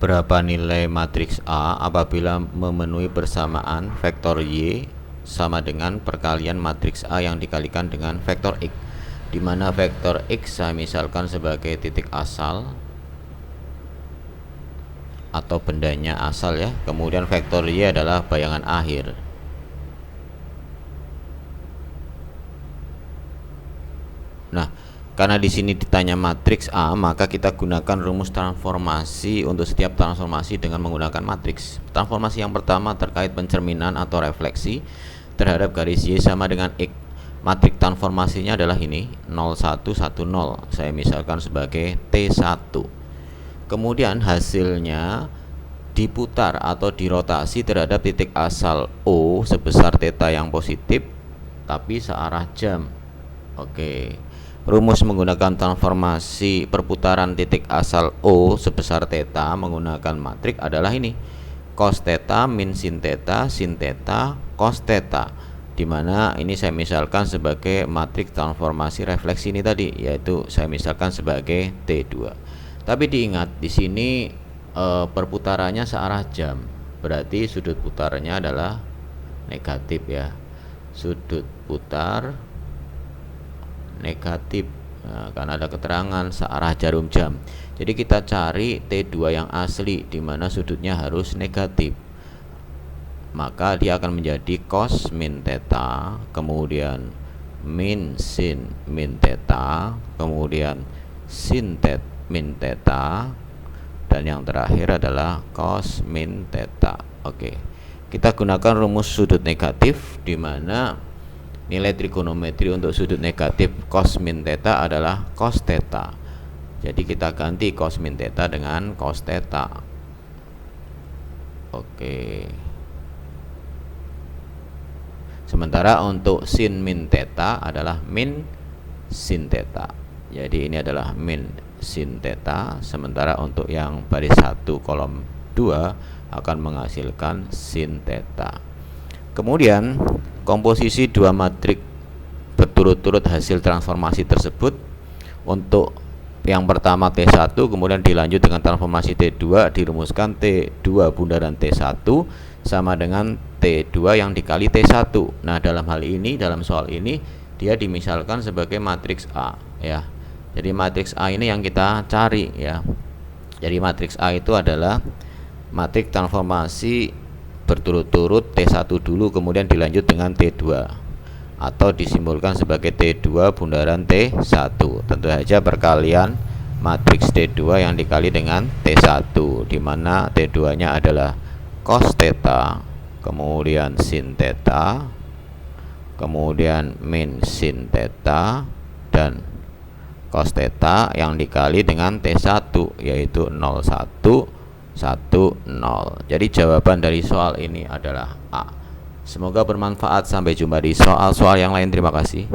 Berapa nilai matriks A apabila memenuhi persamaan vektor Y sama dengan perkalian matriks A yang dikalikan dengan vektor X, di mana vektor X saya misalkan sebagai titik asal atau bendanya asal ya, kemudian vektor Y adalah bayangan akhir. Nah, karena di sini ditanya matriks A, maka kita gunakan rumus transformasi untuk setiap transformasi dengan menggunakan matriks. Transformasi yang pertama terkait pencerminan atau refleksi terhadap garis Y sama dengan X. Matriks transformasinya adalah ini, 0110. Saya misalkan sebagai T1. Kemudian hasilnya diputar atau dirotasi terhadap titik asal O sebesar theta yang positif tapi searah jam. Oke. Rumus menggunakan transformasi perputaran titik asal O sebesar theta menggunakan matriks adalah ini, cos theta min sin theta cos theta, dimana ini saya misalkan sebagai matriks transformasi refleksi ini tadi, yaitu saya misalkan sebagai T2. Tapi diingat di sini perputarannya searah jam, berarti sudut putarnya adalah negatif ya, sudut putar negatif. Nah, karena ada keterangan searah jarum jam, jadi kita cari T2 yang asli di mana sudutnya harus negatif, maka dia akan menjadi cos min theta, kemudian min sin min theta, kemudian sin min theta, dan yang terakhir adalah cos min theta. Oke, kita gunakan rumus sudut negatif di mana nilai trigonometri untuk sudut negatif cos min theta adalah cos theta. Jadi kita ganti cos min theta dengan cos theta. Oke. Sementara untuk sin min theta adalah min sin theta. Jadi ini adalah min sin theta, sementara untuk yang baris 1 kolom 2 akan menghasilkan sin theta. Kemudian komposisi dua matriks berturut-turut hasil transformasi tersebut, untuk yang pertama T1 kemudian dilanjut dengan transformasi T2, dirumuskan T2 bundaran T1 sama dengan T2 yang dikali T1. Nah, dalam hal ini, dalam soal ini dia dimisalkan sebagai matriks A ya. Jadi matriks A ini yang kita cari ya. Jadi matriks A itu adalah matriks transformasi berturut-turut T1 dulu kemudian dilanjut dengan T2, atau disimbolkan sebagai T2 bundaran T1. Tentu saja perkalian matriks T2 yang dikali dengan T1, di mana T2 nya adalah cos theta, kemudian sin theta, kemudian min sin theta, dan cos theta yang dikali dengan T1 yaitu 0110. Jadi jawaban dari soal ini adalah A. Semoga bermanfaat. Sampai jumpa di soal-soal yang lain. Terima kasih.